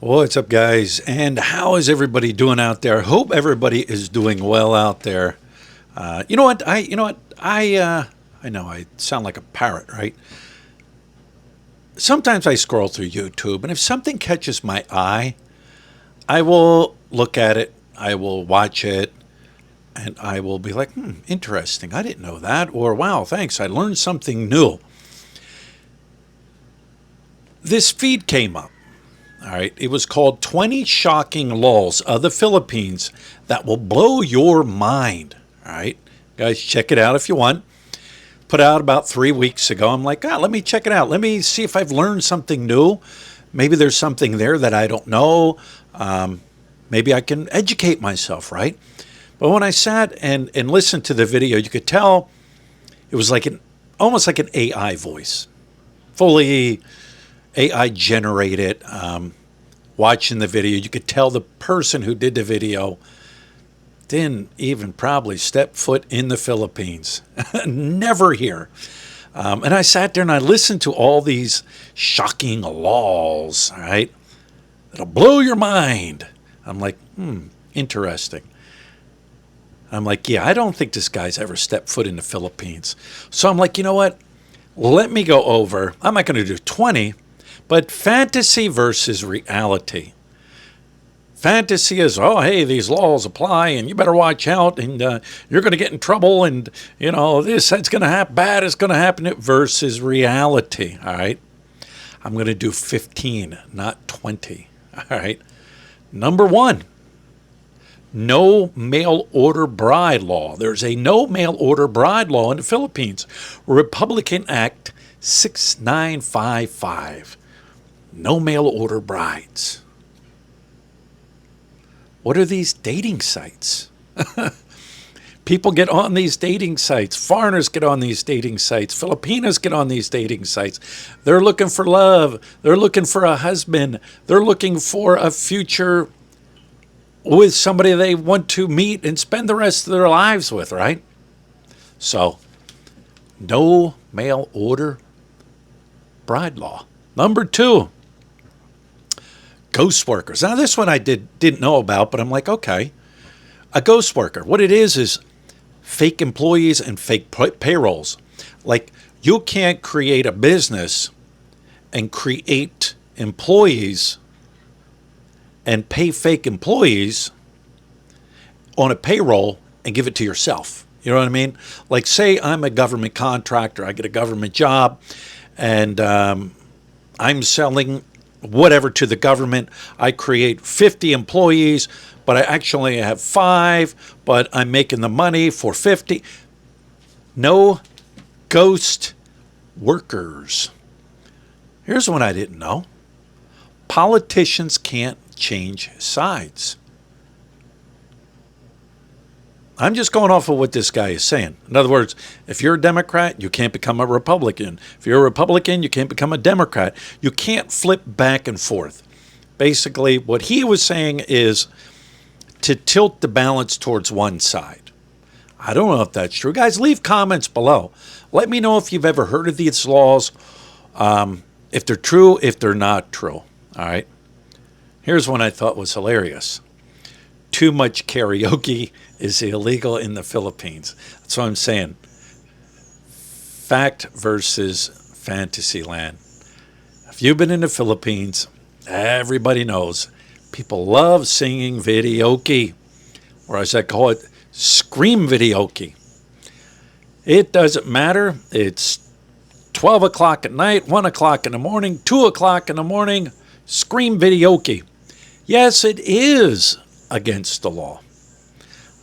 What's up, guys? And how is everybody doing out there? Hope everybody is doing well out there. You know what? I know I sound like a parrot, right? Sometimes I scroll through YouTube, and if something catches my eye, I will look at it, I will watch it, and I will be like, interesting. I didn't know that. Or, wow, thanks. I learned something new. This feed came up. All right. It was called 20 Shocking Laws of the Philippines That Will Blow Your Mind. All right. Guys, check it out if you want. Put out about 3 weeks ago. I'm like, let me check it out. Let me see if I've learned something new. Maybe there's something there that I don't know. Maybe I can educate myself, right? But when I sat and listened to the video, you could tell it was like almost like an AI voice, fully AI generated. Watching the video, you could tell the person who did the video didn't even probably step foot in the Philippines. Never here. And I sat there and I listened to all these shocking laws, all right? It'll blow your mind. I'm like, interesting. I'm like, yeah, I don't think this guy's ever stepped foot in the Philippines. So I'm like, you know what? Let me go over. I'm not going to do 20, but fantasy versus reality. Fantasy is, hey, these laws apply, and you better watch out, and you're going to get in trouble, and, that's going to happen, bad is going to happen, versus reality, all right? I'm going to do 15, not 20, all right? Number one, no mail order bride law. There's a no mail order bride law in the Philippines. Republican Act 6955. No mail order brides. What are these dating sites? People get on these dating sites. Foreigners get on these dating sites. Filipinos get on these dating sites. They're looking for love. They're looking for a husband. They're looking for a future with somebody they want to meet and spend the rest of their lives with, right? So, no mail order bride law. Number two, ghost workers. Now, this one I didn't know about, but I'm like, okay. A ghost worker. What it is fake employees and fake payrolls. Like, you can't create a business and create employees and pay fake employees on a payroll and give it to yourself. You know what I mean? Like, say I'm a government contractor, I get a government job, and I'm selling whatever to the government. I create 50 employees, but I actually have 5, but I'm making the money for 50. No ghost workers. Here's one I didn't know. Politicians can't change sides. I'm just going off of what this guy is saying. In other words, if you're a Democrat, you can't become a Republican. If you're a Republican, you can't become a Democrat. You can't flip back and forth. Basically, what he was saying is to tilt the balance towards one side. I don't know if that's true. Guys, leave comments below. Let me know if you've ever heard of these laws, if they're true, if they're not true. All right. Here's one I thought was hilarious. Too much karaoke is illegal in the Philippines. That's what I'm saying. Fact versus fantasy land. If you've been in the Philippines, everybody knows people love singing videoke, or as I call it, scream videoke. It doesn't matter. It's 12 o'clock at night, 1 o'clock in the morning, 2 o'clock in the morning, scream videoke. Yes, it is against the law.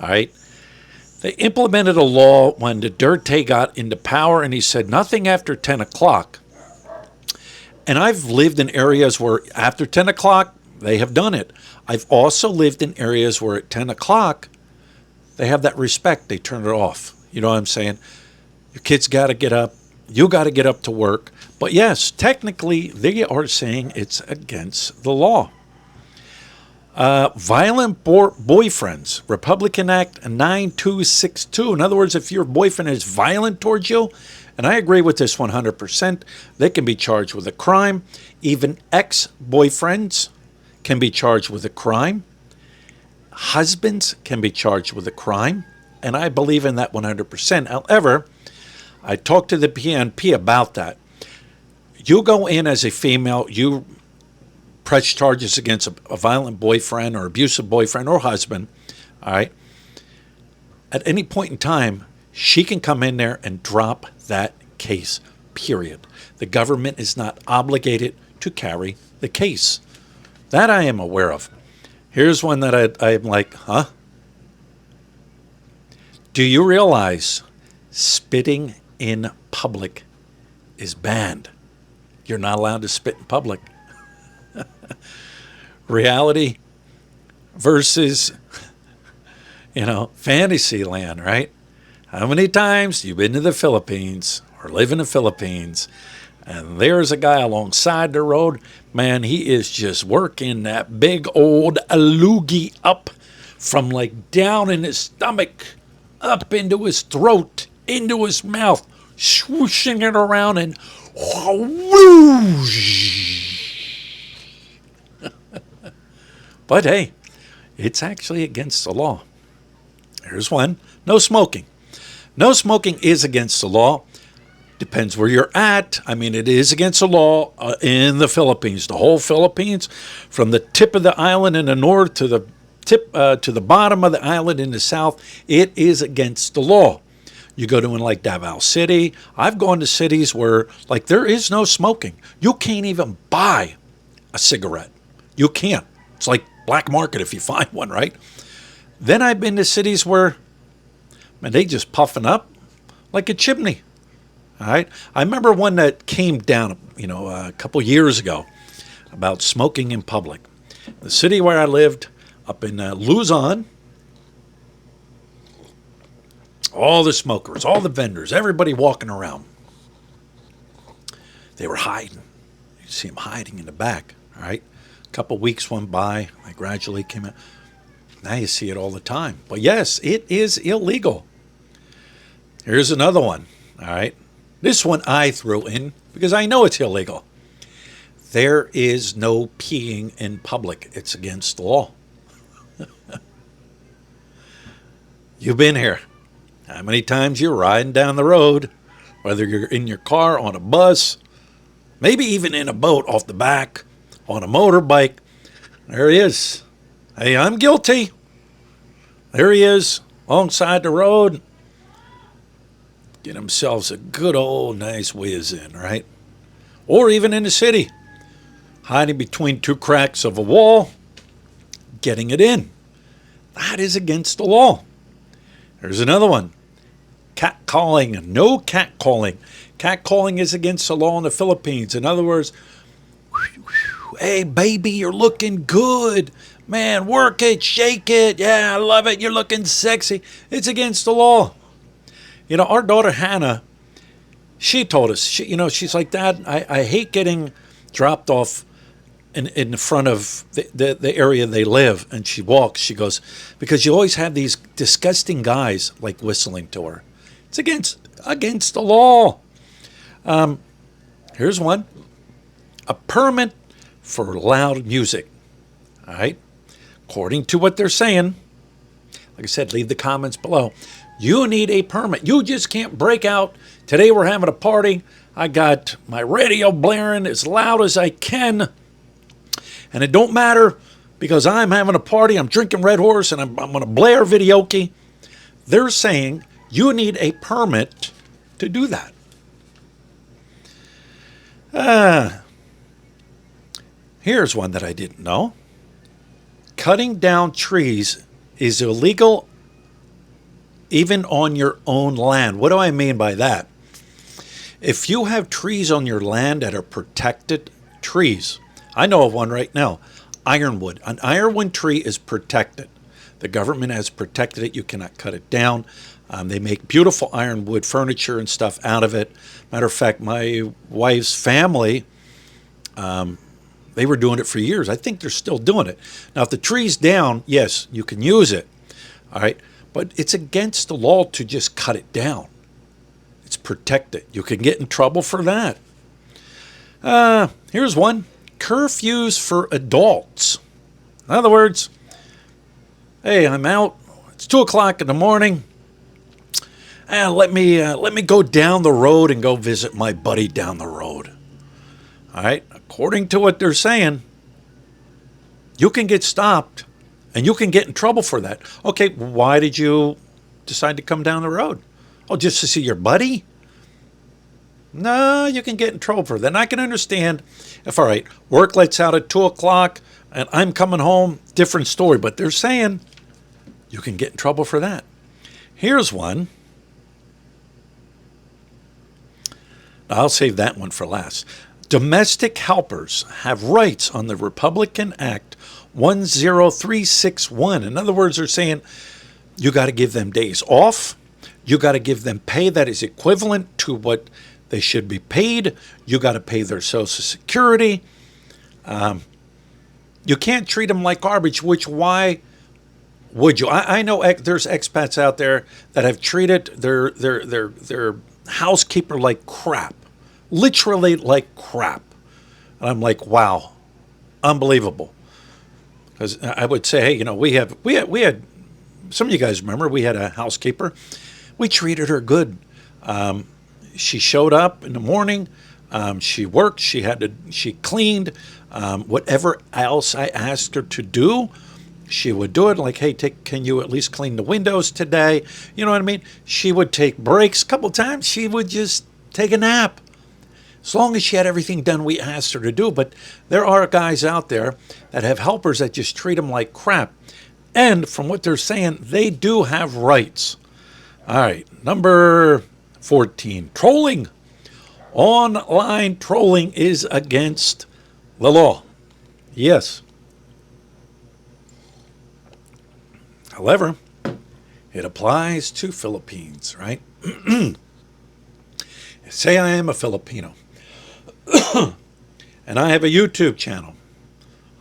All right. They implemented a law when Duterte got into power, and he said nothing after 10 o'clock. And I've lived in areas where after 10 o'clock, they have done it. I've also lived in areas where at 10 o'clock, they have that respect. They turn it off. You know what I'm saying? Your kids got to get up. You got to get up to work. But yes, technically, they are saying it's against the law. Violent boyfriends, Republican Act 9262. In other words, if your boyfriend is violent towards you, and I agree with this 100%, they can be charged with a crime. Even ex-boyfriends can be charged with a crime. Husbands can be charged with a crime. And I believe in that 100%. However, I talked to the PNP about that. You go in as a female, you press charges against a violent boyfriend or abusive boyfriend or husband, all right? At any point in time, she can come in there and drop that case, period. The government is not obligated to carry the case. That I am aware of. Here's one that I'm like, huh? Do you realize spitting in public is banned? You're not allowed to spit in public. Reality versus, fantasy land, right? How many times you've been to the Philippines or live in the Philippines and there's a guy alongside the road, man, he is just working that big old loogie up from like down in his stomach, up into his throat, into his mouth, swooshing it around and whoosh. But hey, it's actually against the law. Here's one. No smoking. No smoking is against the law. Depends where you're at. I mean, it is against the law in the Philippines. The whole Philippines, from the tip of the island in the north to the tip to the bottom of the island in the south, it is against the law. You go to like Davao City. I've gone to cities where like there is no smoking. You can't even buy a cigarette. You can't. It's like black market if you find one, right? Then I've been to cities where, man, they just puffing up like a chimney. All right. I remember one that came down, a couple years ago about smoking in public. The city where I lived, up in Luzon, all the smokers, all the vendors, everybody walking around. They were hiding. You see them hiding in the back. All right. A couple weeks went by. I gradually came out. Now you see it all the time. But yes, it is illegal. Here's another one. All right. This one I threw in because I know it's illegal. There is no peeing in public. It's against the law. You've been here. How many times you're riding down the road, whether you're in your car, on a bus, maybe even in a boat off the back, on a motorbike. There he is. Hey, I'm guilty. There he is, alongside the road. Get themselves a good old nice whiz in, right? Or even in the city, hiding between two cracks of a wall, getting it in. That is against the law. There's another one. Catcalling. No catcalling. Catcalling is against the law in the Philippines. In other words, hey, baby, you're looking good. Man, work it, shake it. Yeah, I love it. You're looking sexy. It's against the law. Our daughter Hannah, she told us, she's like, Dad, I hate getting dropped off in front of the area they live. And she walks, she goes, because you always have these disgusting guys like whistling to her. It's against the law. Here's one. A permit for loud music. All right. According to what they're saying, like I said, leave the comments below. You need a permit. You just can't break out. Today we're having a party. I got my radio blaring as loud as I can. And it don't matter because I'm having a party. I'm drinking Red Horse and I'm going to blare videoke. They're saying you need a permit to do that. Here's one that I didn't know. Cutting down trees is illegal even on your own land. What do I mean by that? If you have trees on your land that are protected trees, I know of one right now, ironwood. An ironwood tree is protected. The government has protected it. You cannot cut it down. They make beautiful ironwood furniture and stuff out of it. Matter of fact, my wife's family, they were doing it for years. I think they're still doing it. Now, if the tree's down, yes, you can use it. All right. But it's against the law to just cut it down. It's protected. You can get in trouble for that. Here's one. Curfews for adults. In other words, hey, I'm out. It's 2 o'clock in the morning. Let me go down the road and go visit my buddy down the road. All right. According to what they're saying, you can get stopped and you can get in trouble for that. Okay, why did you decide to come down the road? Oh, just to see your buddy? No, you can get in trouble for that. And I can understand if, all right, work lets out at 2 o'clock and I'm coming home, different story. But they're saying you can get in trouble for that. Here's one. I'll save that one for last. Domestic helpers have rights on the Republican Act 10361. In other words, they're saying you got to give them days off. You got to give them pay that is equivalent to what they should be paid. You got to pay their Social Security. You can't treat them like garbage, which why would you? I know there's expats out there that have treated their housekeeper like crap, literally like crap. And I'm like, wow, unbelievable. Because I would say, hey, you know, we had some of you guys remember we had a housekeeper. We treated her good. She showed up in the morning. She worked. She cleaned. Whatever else I asked her to do, she would do it. Like, hey, can you at least clean the windows today? You know what I mean? She would take breaks. A couple times she would just take a nap. As long as she had everything done we asked her to do. But there are guys out there that have helpers that just treat them like crap. And from what they're saying, they do have rights. All right, number 14, trolling. Online trolling is against the law. Yes. However, it applies to Philippines, right? Say I am a Filipino. And I have a YouTube channel.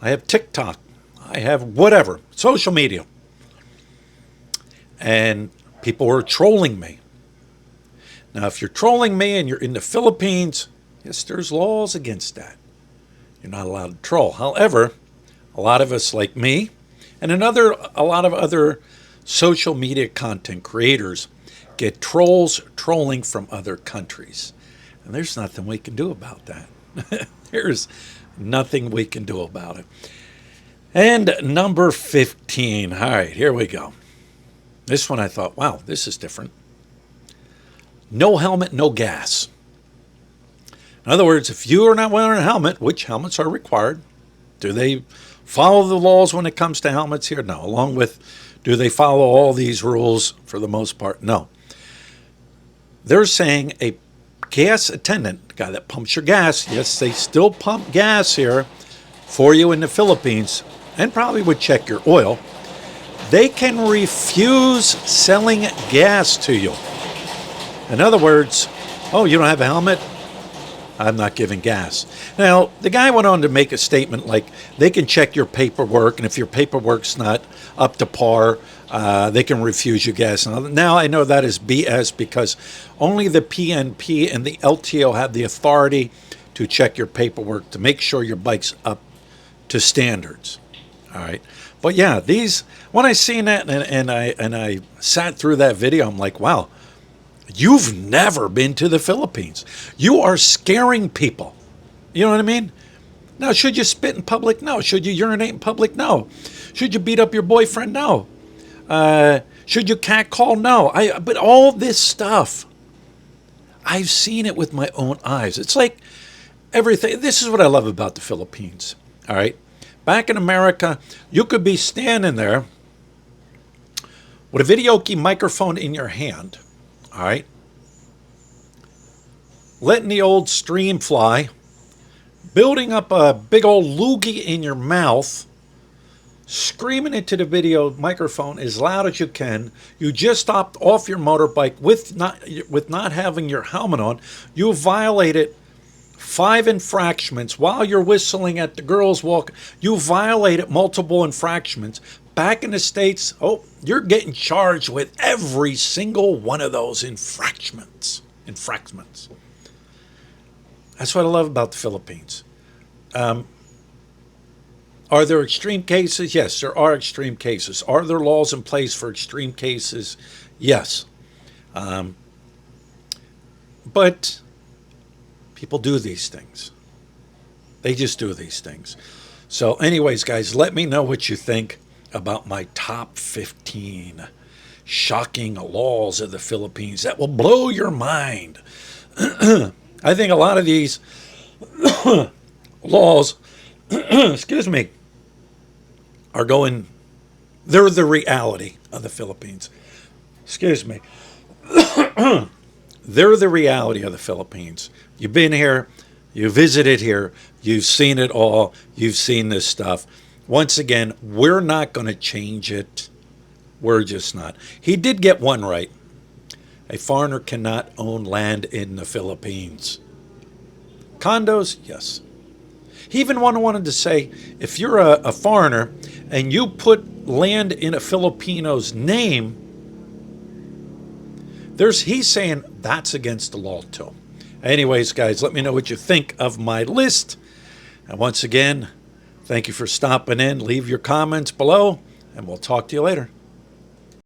I have TikTok. I have whatever, social media. And people are trolling me. Now, if you're trolling me and you're in the Philippines, yes, there's laws against that. You're not allowed to troll. However, a lot of us like me and a lot of other social media content creators get trolls trolling from other countries. And there's nothing we can do about that. There's nothing we can do about it. And number 15. All right, here we go. This one I thought, wow, this is different. No helmet, no gas. In other words, if you are not wearing a helmet, which helmets are required? Do they follow the laws when it comes to helmets here? No. Along with, do they follow all these rules for the most part? No. They're saying a gas attendant, the guy that pumps your gas, yes, they still pump gas here for you in the Philippines and probably would check your oil. They can refuse selling gas to you. In other words, oh, you don't have a helmet? I'm not giving gas. Now, the guy went on to make a statement like they can check your paperwork, and if your paperwork's not up to par, they can refuse you gas. Now, I know that is BS because only the PNP and the LTO have the authority to check your paperwork to make sure your bike's up to standards. All right. But yeah, when I seen that and I sat through that video, I'm like, wow, you've never been to the Philippines. You are scaring people. You know what I mean? Now, should you spit in public? No. Should you urinate in public? No. Should you beat up your boyfriend? No. Should you catcall? No. But all this stuff, I've seen it with my own eyes. It's like everything. This is what I love about the Philippines. All right. Back in America, you could be standing there with a video key microphone in your hand. All right. Letting the old stream fly, building up a big old loogie in your mouth, screaming into the video microphone as loud as you can. You just stopped off your motorbike with not having your helmet on. You violated 5 infractions while you're whistling at the girls walk. You violated multiple infractions. Back in the States, oh, you're getting charged with every single one of those infractions. That's what I love about the Philippines. Are there extreme cases? Yes, there are extreme cases. Are there laws in place for extreme cases? Yes. But people do these things. They just do these things. So, anyways, guys, let me know what you think about my top 15 shocking laws of the Philippines that will blow your mind. I think a lot of these laws, excuse me, are going, they're the reality of the Philippines. Excuse me. They're the reality of the Philippines. You've been here, you visited here, you've seen it all, you've seen this stuff. Once again, we're not going to change it. We're just not. He did get one right. A foreigner cannot own land in the Philippines. Condos, yes. He even wanted to say, if you're a foreigner and you put land in a Filipino's name, he's saying that's against the law too. Anyways, guys, let me know what you think of my list. And once again, thank you for stopping in. Leave your comments below, and we'll talk to you later.